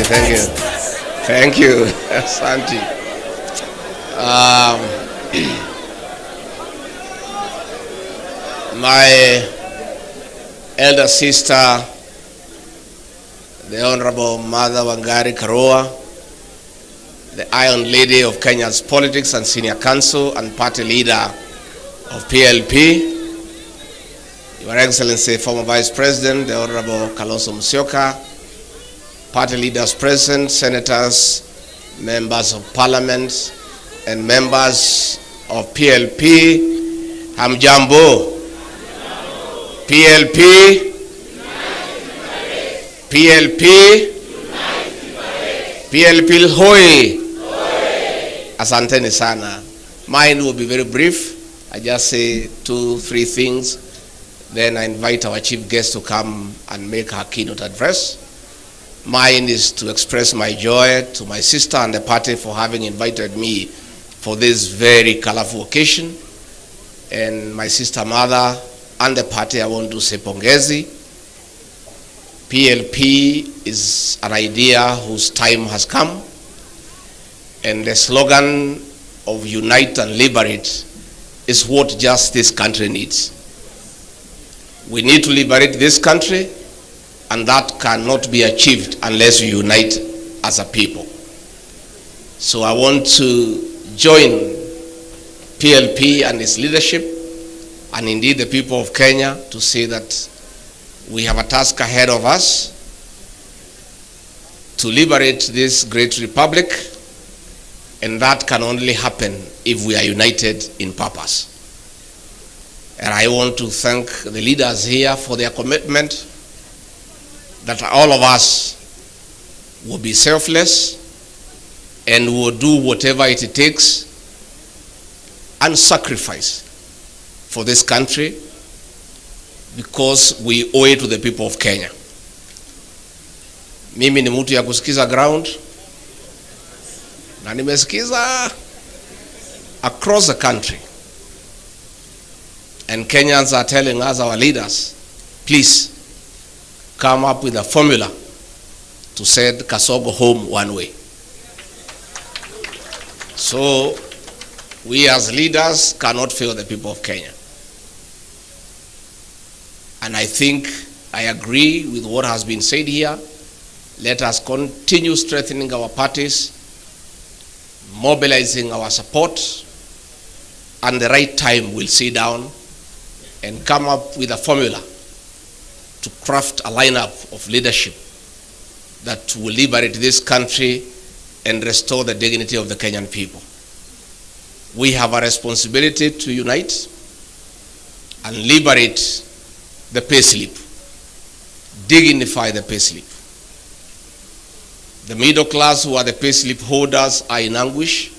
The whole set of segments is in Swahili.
thank you. Thank you, Santi. My elder sister, the Honorable Mother Wangari Karua, the Iron Lady of Kenya's politics and senior counsel and party leader of PLP, Your Excellency, former Vice President, the Honorable Kalonzo Musyoka, party leaders present, senators, members of parliament, and members of PLP, Hamjambo, PLP, PLP, PLP Hoi. Asanteni sana. Mine will be very brief. I just say 2-3 things. Then I invite our chief guest to come and make her keynote address. Mine is to express my joy to my sister and the party for having invited me for this very colorful occasion. And my sister mother and the party, I want to say pongezi. PLP is an idea whose time has come. And the slogan of unite and liberate is what just this country needs. We need to liberate this country, and that cannot be achieved unless we unite as a people. So I want to join PLP and its leadership, and indeed the people of Kenya, to say that we have a task ahead of us to liberate this great republic, and that can only happen if we are united in purpose. And I want to thank the leaders here for their commitment that all of us will be selfless and will do whatever it takes and sacrifice for this country, because we owe it to the people of Kenya. Mimi ni mtu ya kusikiza ground, na nimesikiza across the country. And Kenyans are telling us, our leaders, please come up with a formula to send Kasogo home one way. So we as leaders cannot fail the people of Kenya. And I think I agree with what has been said here. Let us continue strengthening our parties, mobilizing our support, and the right time we'll sit down and come up with a formula to craft a lineup of leadership that will liberate this country and restore the dignity of the Kenyan people. We have a responsibility to unite and liberate the payslip, dignify the payslip. The middle class, who are the payslip holders, are in anguish.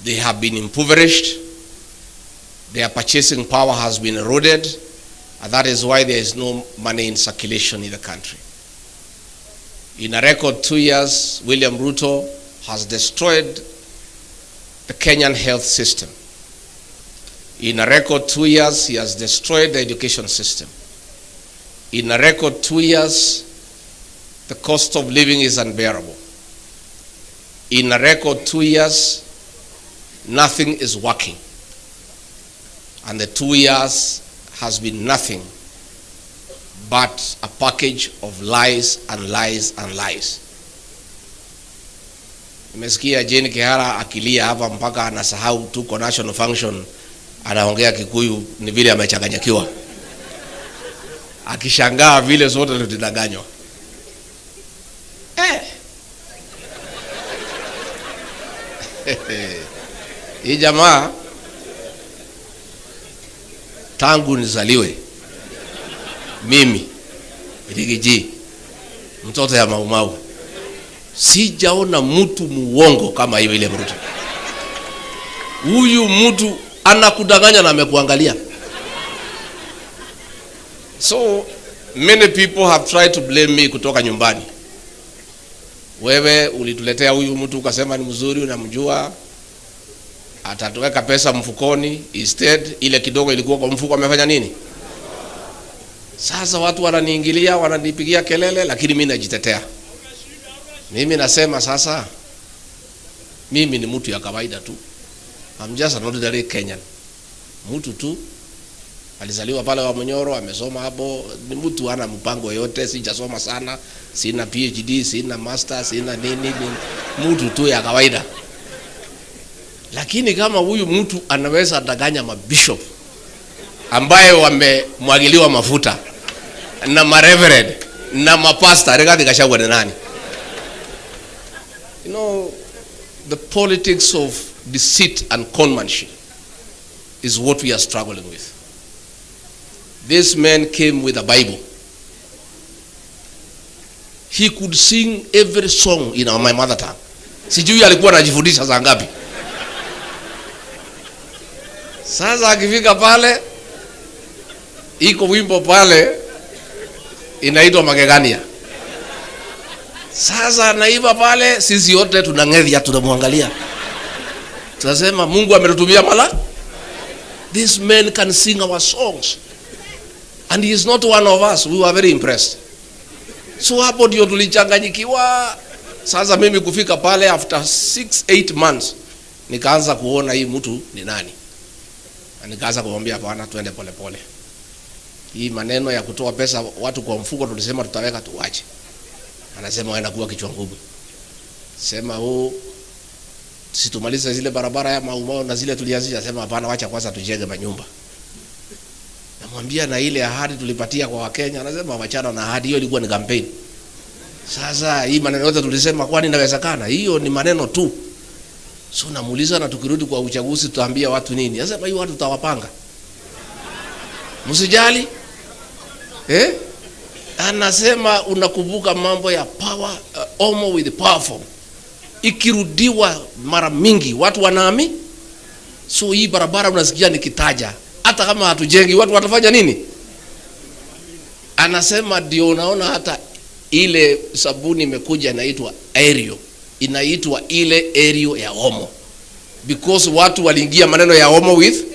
They have been impoverished. Their purchasing power has been eroded, and that is why there is no money in circulation in the country. In a record 2 years, William Ruto has destroyed the Kenyan health system. In a record 2 years, he has destroyed the education system. In a record 2 years, the cost of living is unbearable. In a record 2 years, nothing is working. And the 2 years has been nothing but a package of lies and lies and lies. Nimesikia Jane Kihara akilia hapa mpaka anasahau tuko national function, anaongea Kikuyu ni vile amechanganyikiwa, akishangaa vile zote tulidanganywa. Hii jamaa tangu nizaliwe mimi Rigiji, mtoto ya Maumau, sijaona mtu muongo kama hiyo ile Ruto. Huyu mtu anakudanganya na amekuangalia. So many people have tried to blame me kutoka nyumbani. Wewe ulituletea huyu mtu ukasema ni mzuri, unamjua, atatuweka pesa mfukoni. Instead ile kidogo ilikuwa kwa mfuko, amefanya nini? Sasa watu wananiingilia, wananipigia kelele, lakini mimi najitetea. Mimi nasema sasa, mimi ni mtu ya kawaida tu. I'm just an ordinary Kenyan. Mtu tu alizaliwa pale wa Manyora, amesoma hapo, ni mtu ana mpango yote, sijasoma sana, sina PhD, sina master, sina nini, mtu tu ya kawaida. Lakini kama huyu mtu anaweza danganya mabishop ambaye wamemwagiliwa mafuta na mareverend na mapasta, regarding Gachagua ni nani? You know, the politics of deceit and conmanship is what we are struggling with. This man came with a Bible. He could sing every song in my mother tongue. Sijui alikuwa anajifundisha saa ngapi. Sasa akifika pale, iko wimbo pale inaitwa Magegania. Sasa naiba pale, sisi yote tunang'edhia, tunamwangalia. Tunasema Mungu ametutumia mala. This man can sing our songs. And he is not one of us. We were very impressed. So hapo ndio tulichanganyikiwa. Sasa mimi kufika pale after 6-8 months nikaanza kuona hii mtu ni nani. Na nikaanza kumwambia bwana, twende pole pole. Hii maneno ya kutoa pesa watu kwa mfuko tulisema tutaweka tuache. Anasema waenda kuwa kichwa ngumu. Sema situmalize zile barabara ya maumao na zile tulianzisha. Sema hapana, wacha kwanza tujenge manyumba. Namwambia na ile ahadi tulipatia kwa Wakenya, anasema wachana na ahadi hiyo, ilikuwa ni campaign. Sasa hii maneno yote tulisema kwani inawezekana? Hiyo ni maneno tu. So namuuliza, na tukirudi kwa uchaguzi tutaambia watu nini? Anasema hiyo watu tutawapanga. Msijali. Anasema unakumbuka mambo ya power, almost with powerful. Ikirudiwa mara mingi watu wanaamini. So hii barabara unasikia nikitaja, hata kama hatujengi watu watafanya nini? Anasema ndio unaona hata ile sabuni imekuja inaitwa Aerial. Inaitwa ile Aerial ya Omo. Because watu waliingia maneno ya Omo with.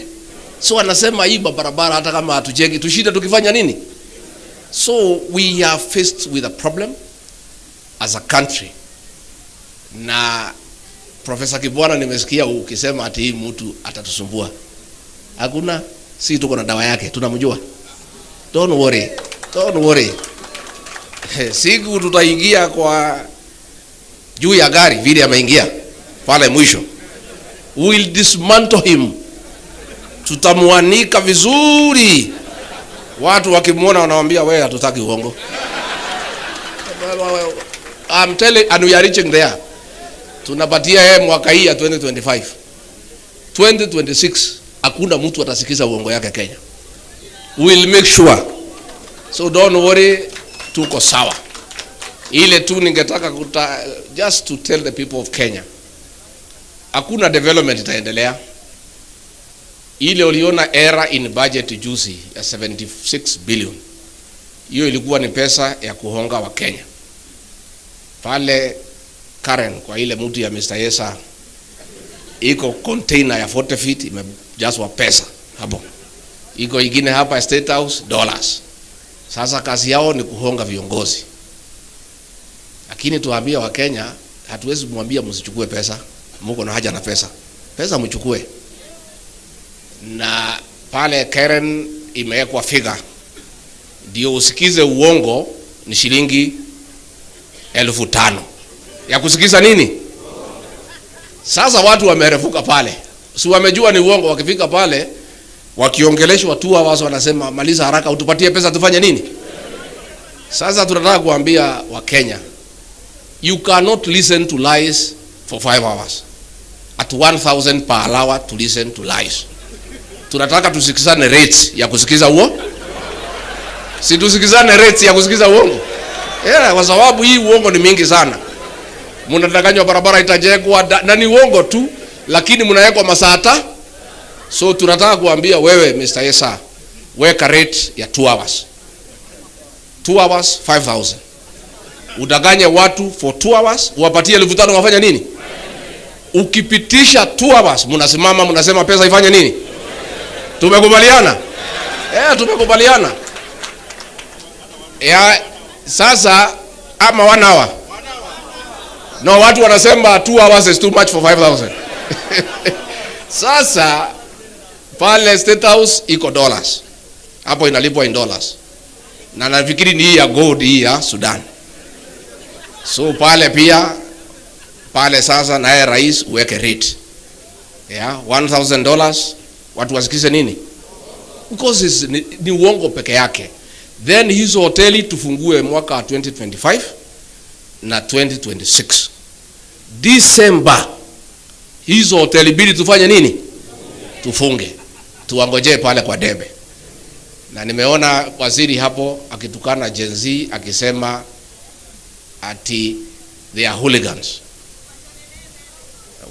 So anasema hii barabara hata kama hatujengi tushinde tukifanya nini? So we are faced with a problem as a country. Na Professor Kibwana nimesikia ukisema ati hii mtu atatusumbua. Hakuna, si tuko na dawa yake, tunamjua. Don't worry. Don't worry. Siku tutaingia kwa juu ya gari vile ameingia pale mwisho. We'll dismantle him. Tutamuanika vizuri. Watu wakimuona wanawaambia wewe hatutaki uongo. I'm telling, and we are reaching there. Tunapatia yeye mwaka hii ya 2025. 2026 hakuna mtu atasikiza uongo yake Kenya. We'll make sure. So don't worry, tuko sawa. Ile tu ningetaka just to tell the people of Kenya. Hakuna development itaendelea. Ile uliona era in budget juzi ya 76 billion. Hiyo ilikuwa ni pesa ya kuhonga wa Kenya. Pale Karen kwa ile mtu ya Mr. Yesa iko container ya 40 feet imejazwa pesa hapo. Iko ingine hapa State House dollars. Sasa kazi yao ni kuhonga viongozi. Lakini tuambia wa Kenya, hatuwezi kumwambia msichukue pesa. Mko na haja na pesa. Pesa mchukue. Na pale Karen imewekwa figure. Ndio usikize uongo ni shilingi 5,000. Ya kusikiza nini? Sasa watu wamerefuka pale. Si wamejua ni uongo, wakifika pale wakiongeleshwa tu wao wanasema maliza haraka utupatie pesa tufanye nini? Sasa tunataka kuambia wa Kenya, you cannot listen to lies for 5 hours. At 1,000 per hour to listen to lies. Tunataka tusikizane rates ya kusikiza uongo. Si tusikizane rates ya kusikiza uongo. Kwa sababu hii uongo ni mingi sana. Mnadanganywa barabara itajengwa na ni uongo tu, lakini mnawekwa masaa. So tunataka kuambia wewe Mr. Yesa, weka rate ya 2 hours. 2 hours 5,000. Udanganye watu for 2 hours, uwapatie 5,000 wafanya nini? Ukipitisha 2 hours, mnasimama mnasema pesa ifanye nini? Tumekubaliana? Tumekubaliana. Sasa ama 1 hour. No, watu wanasema 2 hours is too much for 5,000. Sasa pale State House iko dollars. Hapo inalipwa in dollars. Na nafikiri ni hii ya gold hii ya Sudan. So pale pia pale sasa naye rais uweke rate. Yeah, $1,000. Watu wasikize nini? Because ni uongo peke yake. Then hizo hoteli tufungue mwaka 2025 na 2026. December hizo hoteli bili tufanye nini? Tufunge. Tuangoje pale kwa debe. Na nimeona waziri hapo akitukana Gen Z akisema ati they are hooligans.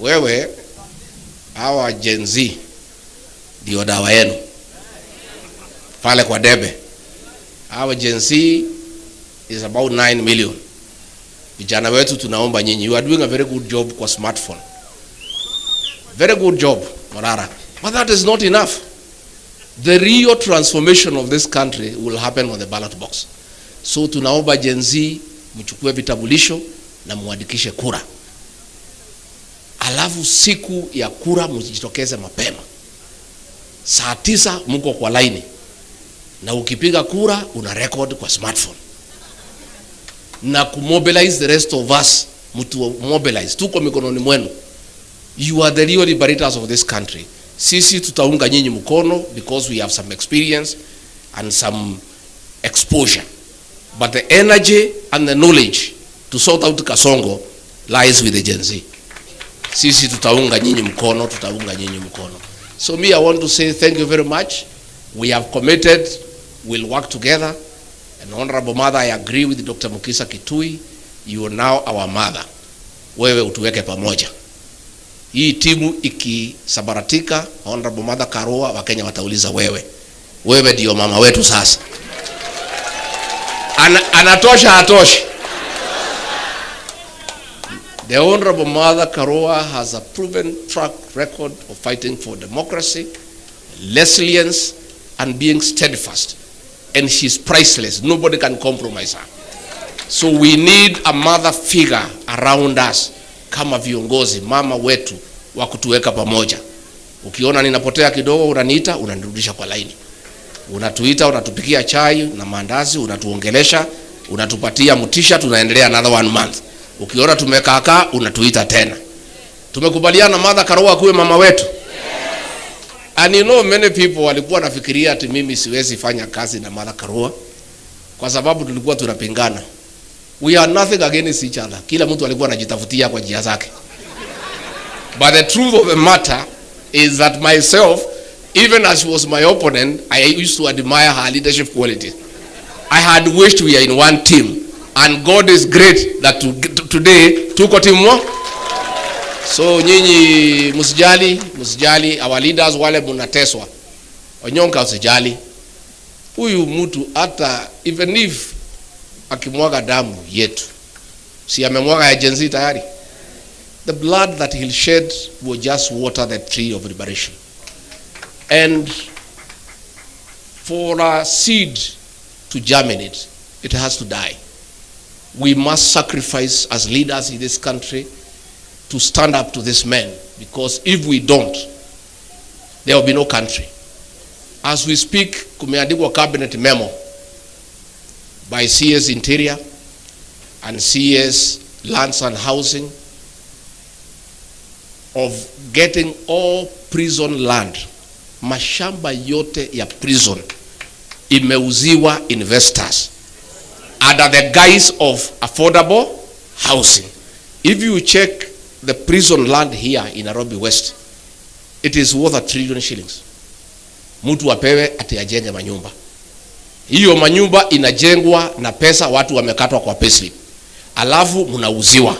Wewe hawa Gen Z ndio dawa yenu pale kwa debe. Hawa Gen Z is about 9 million. Vijana wetu tunaomba nyinyi, you are doing a very good job kwa smartphone. Very good job, Morara. But that is not enough. The real transformation of this country will happen on the ballot box. So tunaomba Gen Z mchukue vitambulisho na muandikishe kura. Alafu siku ya kura mjitokeze mapema. Saa 9 mko kwa line. Na ukipiga kura una record kwa smartphone. Na kumobilize the rest of us, mtu mobilize. Tuko mikononi mwenu. You are the real liberators of this country. Sisi tutaunga nyinyi mkono because we have some experience and some exposure. But the energy and the knowledge to sort out Kasongo lies with the Gen Z. Sisi tutaunga nyinyi mkono, tutaunga nyinyi mkono. So me, I want to say thank you very much. We have committed, we'll work together. And Honorable Mother, I agree with Dr. Mukisa Kitui. You are now our mother. Wewe utuweke pamoja. Hii timu ikisabaratika, Honorable Mother Karua, Wakenya watauliza wewe. Wewe ndio mama wetu sasa. Anatosha hatoshi. The Honorable Mother Karua has a proven track record of fighting for democracy, resilience, and being steadfast. And she's priceless. Nobody can compromise her. So we need a mother figure around us. Kama viongozi, mama wetu wa kutuweka pamoja. Ukiona ninapotea kidogo unaniita, unanirudisha kwa laini. Unatuita, unatupikia chai na maandazi, unatuongelesha, unatupatia mutisha, tunaendelea another 1 month. Ukiona tumekaakaa, unatuita tena. Tumekubaliana Mother Karua kuwe mama wetu. Yes. And you know many people walikuwa nafikiria ati mimi siwezi fanya kazi na Mother Karua kwa sababu tulikuwa tunapingana. We are nothing against each other. Kila mtu alikuwa anajitafutia kwa njia zake. But the truth of the matter is that myself, even as she was my opponent, I used to admire her leadership qualities. I had wished we are in one team. And God is great that today tuko timu moja. So nyinyi msijali our leaders wale mnateswa. Onyonka usijali. Huyu mtu hata even if akimwaga damu yetu, si amemwaga ya Gen Z tayari. The blood that he'll shed will just water the tree of liberation. And for a seed to germinate, it has to die. We must sacrifice as leaders in this country to stand up to this man, because if we don't, there will be no country. As we speak, kumeandikwa cabinet memo by CS Interior and CS Lands and Housing of getting all prison land. Mashamba yote ya prison imeuziwa investors under the guise of affordable housing. If you check the prison land here in Nairobi West, it is worth $1 trillion. Mtu apewe ati ajenge manyumba. Hiyo manyumba inajengwa na pesa watu wamekatwa kwa payslip. Alafu mnauziwa.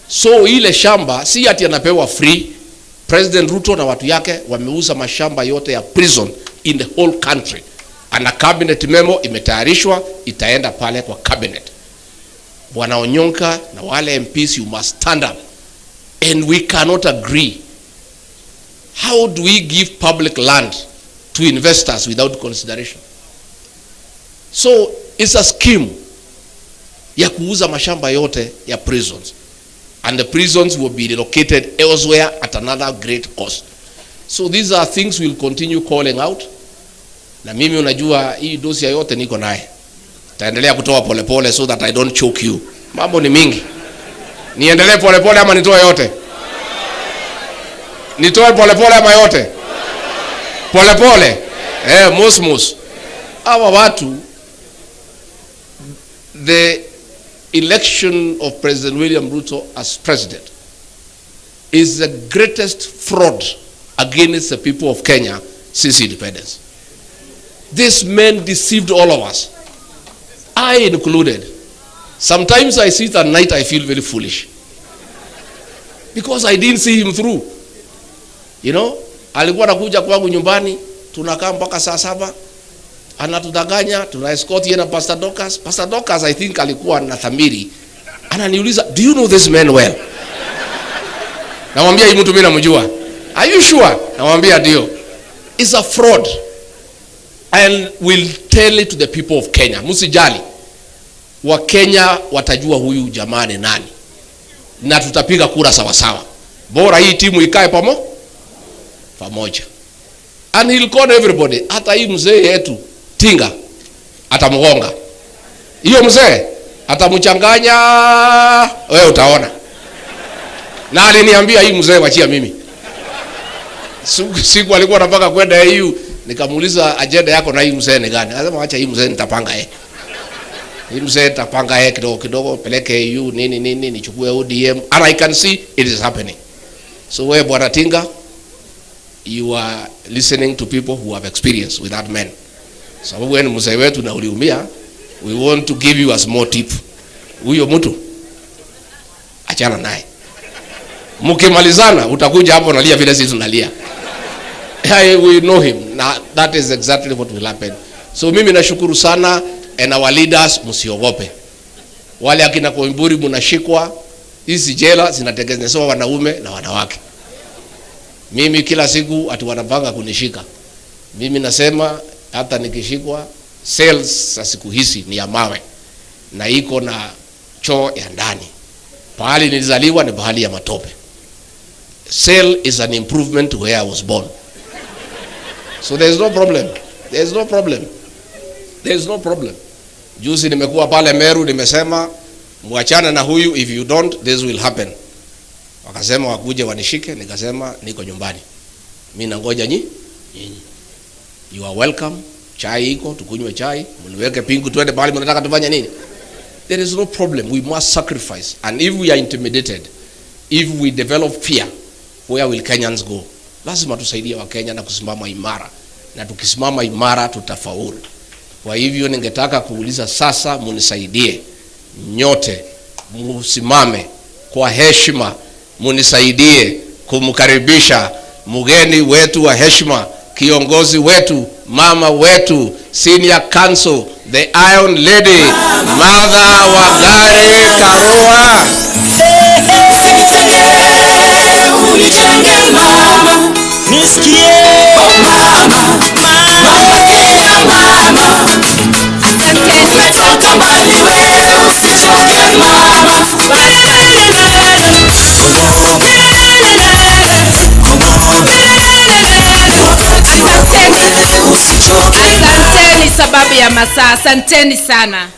So ile shamba si ati anapewa free. President Ruto na watu yake wameuza mashamba yote ya prison in the whole country. And a cabinet memo imetayarishwa, itaenda pale kwa cabinet. Bwana Onyonka na wale MPs, you must stand up. And we cannot agree. How do we give public land to investors without consideration? So it's a scheme ya kuuza mashamba yote ya prisons. and the prisons will be relocated elsewhere at another great cost. So these are things we'll continue calling out. Na mimi unajua hii dosia yote niko naye. Taendelea kutoa polepole so that I don't choke you. Mambo ni mingi. Niendelee polepole ama nitoe yote? Nitoe polepole ama yote? Polepole. Mus. Hawa watu, the election of President William Ruto as president is the greatest fraud against the people of Kenya since independence. These men deceived all of us, I included. Sometimes I sit at night, I feel very foolish because I didn't see him through. You know, alikuwa anakuja kwangu nyumbani, tunakaa mpaka saa 7, anatudanganya, tuna escort yeye na Pastor Docas. Pastor Docas I think alikuwa na dhamiri. Ananiuliza, "Do you know this man well?" Namwambia, "Hii mtu mimi namjua." "Are you sure?" Namwambia, "Ndio." It's a fraud. And we'll tell it to the people of Kenya. Msijali. Wa Kenya watajua huyu jamaa ni nani. Na tutapiga kura sawa sawa. Bora hii timu ikae pamoja. And he'll call everybody. Hata hii mzee yetu Tinga atamgonga. Hiyo mzee atamchanganya, wewe utaona. Na aliniambia hii mzee wachia mimi. Siku alikuwa anataka kwenda EU, nikamuuliza agenda yako na hii mzee ni gani? Akasema acha hii mzee nitapanga yeye. Hii mzee nitapanga yeye kidogo peleke EU nini nichukue ODM, and I can see it is happening. So wewe bwana Tinga, you are listening to people who have experience with that man. Sababu wewe ni mzee wetu na uliumia, we want to give you a small tip. Huyo mtu achana naye. Mkimalizana utakuja hapo unalia vile sisi tunalia. We know him. Now, that is exactly what will happen. So mimi nashukuru sana, and our leaders msiogope. Wale akina Koimburi mnashikwa, hizi jela zinatengenezwa wanaume na wanawake. Mimi kila siku ati wanapanga kunishika. Mimi nasema hata nikishikwa, cells za siku hizi ni ya mawe na iko na choo ya ndani. Pahali nilizaliwa ni pahali ya matope. Cell is an improvement to where I was born. So there is no problem. There is no problem. There is no problem. Juzi nimekuwa pale Meru, nimesema muachane na huyu, if you don't this will happen. Wakasema wakuje wanishike, nikasema niko nyumbani. Mimi nangoja nyinyi. You are welcome. Chai iko, tukunywe chai, mniweke pingu twende pale mnataka tufanye nini? There is no problem. We must sacrifice. And if we are intimidated, if we develop fear, where will Kenyans go? Lazima tusaidie wa Kenya na kusimama imara. Na tukisimama imara tutafaulu. Kwa hivyo ningetaka kuuliza sasa, munisaidie nyote, msimame kwa heshima, munisaidie kumkaribisha mgeni wetu wa heshima, kiongozi wetu, mama wetu, senior council, the Iron Lady, Mother Wangari Karua. Unichenge mama, nisikie mama, Kenya mama. Umetoka mbali wewe, usichoke mama. Asanteni sababu ya masaa, asanteni sana.